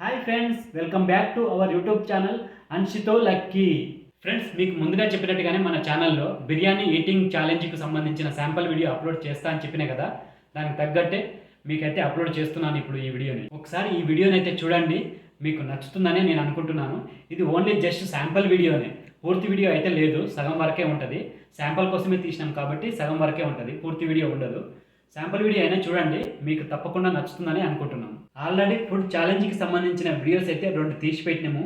Hi friends, welcome back to our YouTube channel అన్షితో lucky. Friends, మీకు ముందుగా చెప్పినట్టుగానే మన ఛానల్లో బిర్యానీ ఈటింగ్ ఛాలెంజ్కి సంబంధించిన శాంపుల్ వీడియో అప్లోడ్ చేస్తా అని చెప్పినా కదా, దానికి తగ్గట్టే మీకైతే అప్లోడ్ చేస్తున్నాను ఇప్పుడు ఈ వీడియోని. ఒకసారి ఈ వీడియోని అయితే చూడండి, మీకు నచ్చుతుందనే నేను అనుకుంటున్నాను. ఇది ఓన్లీ జస్ట్ శాంపుల్ వీడియోనే, పూర్తి వీడియో అయితే లేదు, సగం వరకే ఉంటుంది. శాంపుల్ కోసమే తీసినాం కాబట్టి సగం వరకే ఉంటుంది, పూర్తి వీడియో ఉండదు. శాంపుల్ వీడియో అయినా చూడండి, మీకు తప్పకుండా నచ్చుతుందని అనుకుంటున్నాను. ఆల్రెడీ ఫుడ్ ఛాలెంజ్కి సంబంధించిన వీడియోస్ అయితే 2 తీసి పెట్టినాము.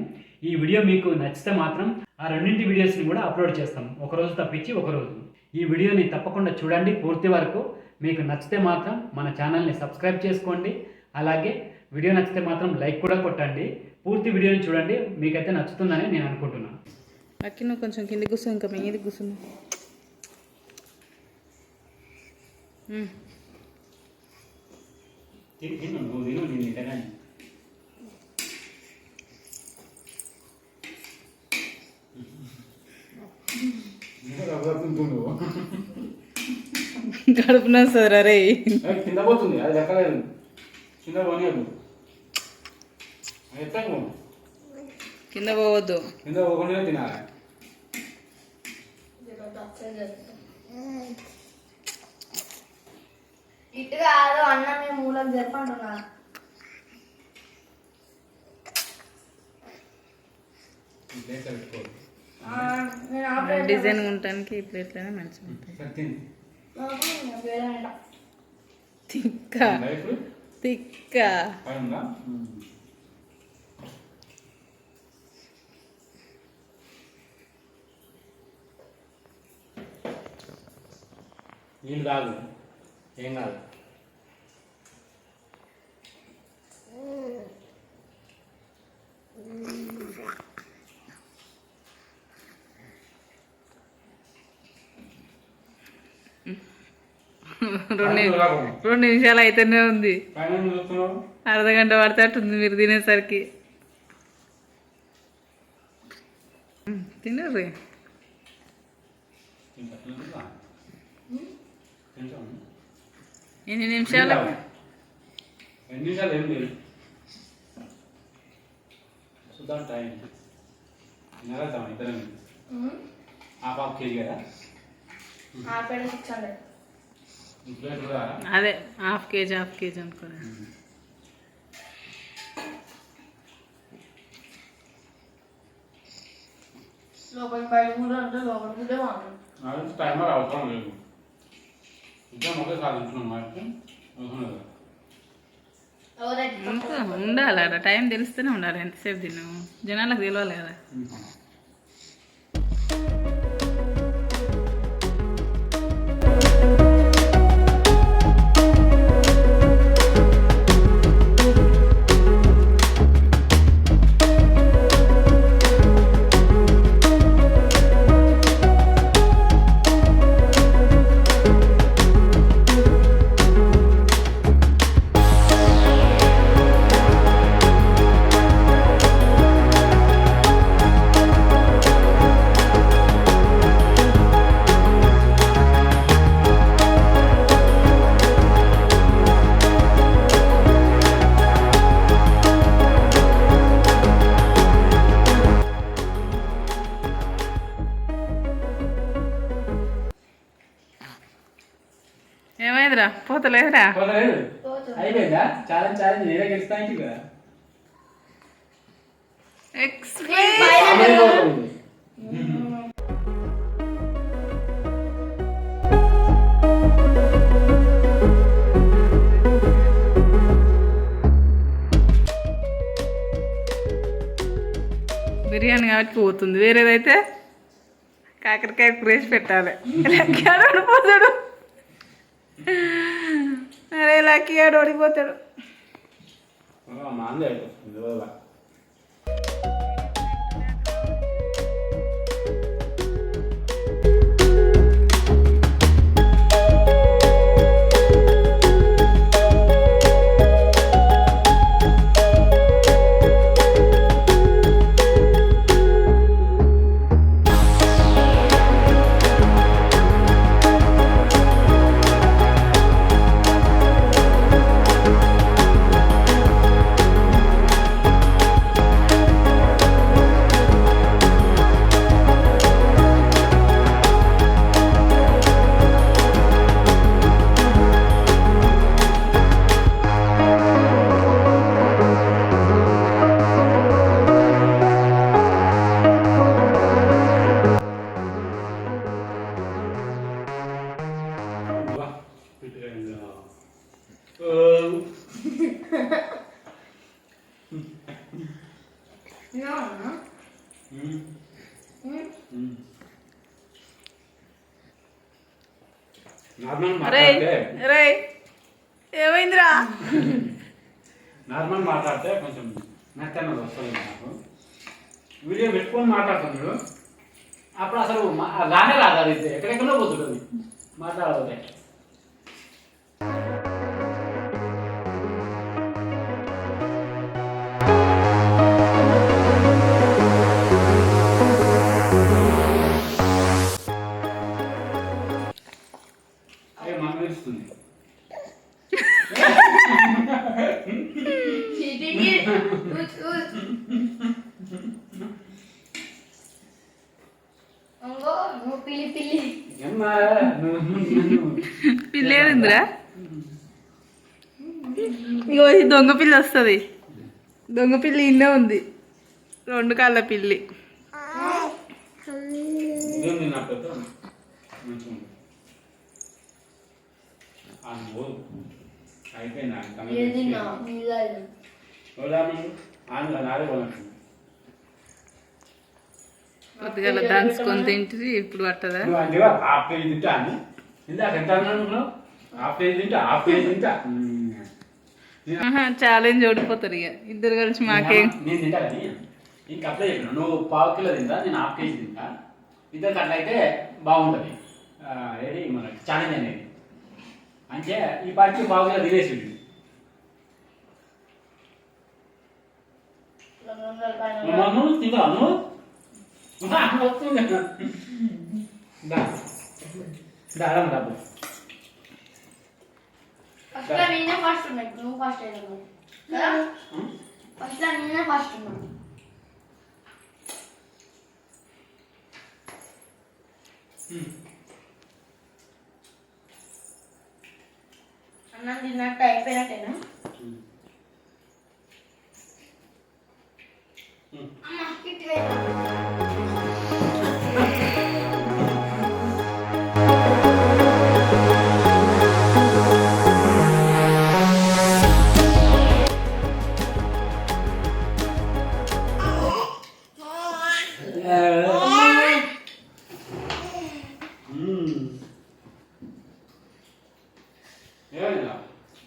ఈ వీడియో మీకు నచ్చితే మాత్రం ఆ రెండింటి వీడియోస్ని కూడా అప్లోడ్ చేస్తాము, ఒకరోజు తప్పించి ఒకరోజు. ఈ వీడియోని తప్పకుండా చూడండి పూర్తి వరకు. మీకు నచ్చితే మాత్రం మన ఛానల్ని సబ్స్క్రైబ్ చేసుకోండి. అలాగే వీడియో నచ్చితే మాత్రం లైక్ కూడా కొట్టండి. పూర్తి వీడియోని చూడండి, మీకైతే నచ్చుతుందని నేను అనుకుంటున్నాను. అక్కి నువ్వు కొంచెం కింది కూర్చో, ఇంకా మీది కూర్చున్నా. కడుపున వస్తుంది రే, కింద పోతుంది, అది లెక్కలేదు. కింద పోనీయదు, కింద పోవద్దు, కింద పోకుండా తినాలి. ఇటు కాదు అన్న, మేము మూలకు జరపంటున్నా. డిజైన్ ఉండటానికి ఈ ప్లేట్లోనే మంచిగా ఉంటుంది. తిక్క తిక్క నీళ్ళు కాదు, ఏం కాదు. రెండు నిమిషాలు అయితేనే ఉంది, అర్ధగంట పడతాటుంది మీరు తినేసరికి. తినరు ఎన్ని నిమిషాలు? ఎన్ని నిమిషాలు ఏం లేదు, చూద్దాం టైం. తినగలుగుతాం ఇద్దరం. ½ కేజీ కదా, అదే ½ కేజీ అనుకోరా. టైమర్ అవసరం లేదు, ఇద్దరం ఒకేసారి తింటున్నాం కాబట్టి అవసరం లేదు. ఉండాలి అక్కడ, టైం తెలిస్తేనే ఉండాలి. ఎంతసేపు తిన్నాము జనాలకు తెలియాలి కదా. ఏమైందిరా, పోతలేదురా? అయిపోయిందా ఛాలెంజ్? నేనే గెలుస్తా కదా. బిర్యానీ కాబట్టి పోతుంది, వేరేదైతే కాకరకాయ కూరేసి పెట్టాలి. ఓడిపోతాడు, అరే లక్కీ ఆడు ఓడిపోతాడు. తిన్నావా? నార్మల్ రే మాట్లాడితే రే ఏమైందిరా? నార్మల్ మాట్లాడితే కొంచెం నచ్చన్నది వస్తుంది నాకు. వీడియో పెట్టుకొని మాట్లాడుతున్నాడు అప్పుడు అసలు రానే రాదు, అది ఎక్కడెక్కడో పోతుంది మాట్లాడకపోతే. అయ్యో మాకు తెలుస్తుంది. చీటింగి. ఊచ్, ఊచ్. ఇంకో నువ్వు పిల్లి పిల్లి. ఏమ్మా నువ్వు పిల్లి ఏమిందిరా? ఇగో ఈ దొంగ పిల్లి వస్తుంది. దొంగ పిల్లి ఇన్నే ఉంది, 2 కాళ్ళ పిల్లి. ఇదేంది నా పెద్ద మంచిగా ఉంది. అమ్మో అయిపోయింది ఏం తిన్నావు? నీళ్ళు తాగినా. నాదే కొనచ్చు. పొద్దుగల దంచుకొని తింటుంది, ఇప్పుడు పట్టదా? నువ్వు అంటే హాఫ్ కేజీ తింటా అని ఇందాక ఎంత అన్నాను? హాఫ్ కేజీ తింటా, హాఫ్ కేజీ తింటా. ఛాలెంజ్ ఓడిపోతారు ఇక ఇద్దరు కలిసి. మాకేం నేను తింటా కానీ ఇంక అప్లై చెప్పిన నువ్వు 1/2 కిలో తింటా, నేను హాఫ్ కేజీ తింటా. ఇద్దరికి అట్లయితే బాగుంటుంది. ఏది మన ఛాలెంజ్ అనేది అంటే ఈ పాటికి 1/2 కిలో తినేసి తింటా నువ్వు వస్తుంది డబ్బు. ఫస్ట్ లో నేనే ఫస్ట్ ఉన్నా, ఇప్పుడు నువ్వు ఫస్ట్ అయినా కదా? ఫస్ట్ లో నేనే ఫస్ట్ ఉన్నా. అన్నం తిన్నట్టు అయిపోయినట్టేనా? అమ్మ కిట్టిగా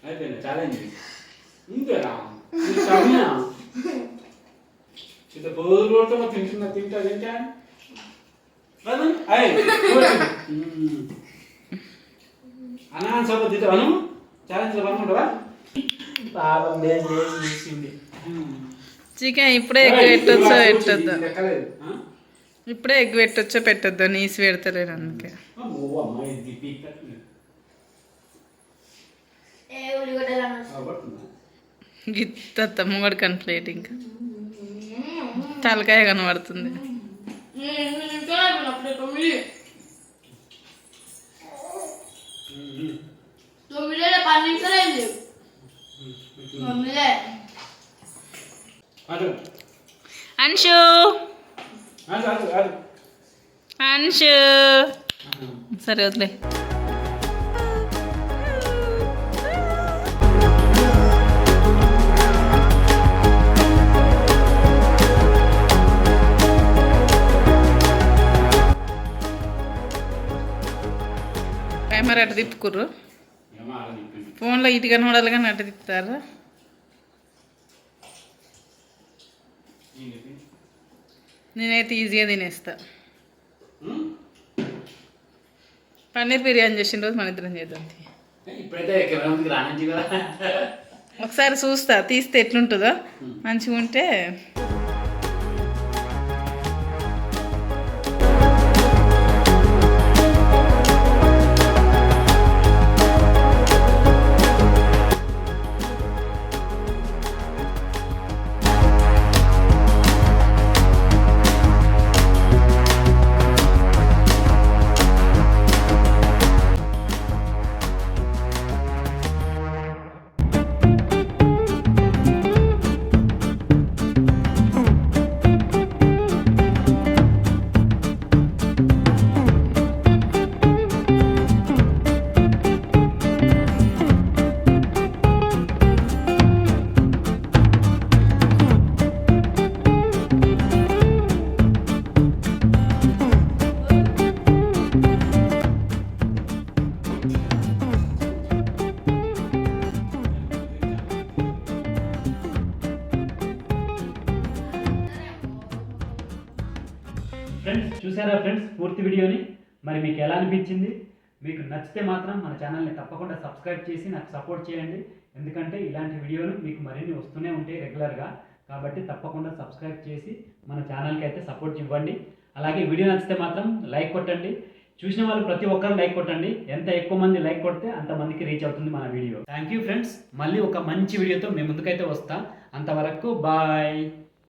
అయిపోయింది ఛాలెంజ్. ఇంతేనా సమయా చిత్త బోరు కొడుతున్నా తింటున్నా తింటా తింటా అన్నా సభ తింటాను ఛాలెంజ్ పనుకుంటావా? పాపం చేసింది. చికెన్ ఇప్పుడే ఎగ్ పెట్టొచ్చో పెట్టొద్దా? ఇప్పుడే ఎగ్ పెట్టొచ్చో పెట్టొద్దా? నీసి పెడతలేరు అందుకే. ఏ ఉల్లిగడ్డలు అన్న గిత్త ముంగడు కన్ప్లేట్ ఇంకా తలకాయ కనబడుతుంది. తొమ్మిదే 10 నిమిషాలు అయింది. తొమ్మిదే. అంశు అంశు సరే వదిలే. కెమెరా అటు తిప్పుకుర్రు, ఫోన్లో ఇటు కనబడాలి కానీ అటు తిప్పుతారా? నేనైతే ఈజీగా తినేస్తా. పన్నీర్ బిర్యానీ చేసిన రోజు మన ఇద్దరం చేద్దాం. ఇప్పుడైతే రానించి కదా ఒకసారి చూస్తా, తీస్తే ఎట్లుంటుందో. మంచిగా ఉంటే ఫ్రెండ్స్ చూసారా ఫ్రెండ్స్ పూర్తి వీడియోని? మరి మీకు ఎలా అనిపించింది? మీకు నచ్చితే మాత్రం మన ఛానల్ని తప్పకుండా సబ్స్క్రైబ్ చేసి నాకు సపోర్ట్ చేయండి. ఎందుకంటే ఇలాంటి వీడియోలు మీకు మరిన్ని వస్తూనే ఉంటాయి రెగ్యులర్గా. కాబట్టి తప్పకుండా సబ్స్క్రైబ్ చేసి మన ఛానల్కి అయితే సపోర్ట్ ఇవ్వండి. అలాగే వీడియో నచ్చితే మాత్రం లైక్ కొట్టండి. చూసిన వాళ్ళు ప్రతి ఒక్కరు లైక్ కొట్టండి. ఎంత ఎక్కువ మంది లైక్ కొడితే అంతమందికి రీచ్ అవుతుంది మన వీడియో. Thank you friends. మళ్ళీ ఒక మంచి వీడియోతో మీ ముందుకైతే వస్తా. అంతవరకు బాయ్.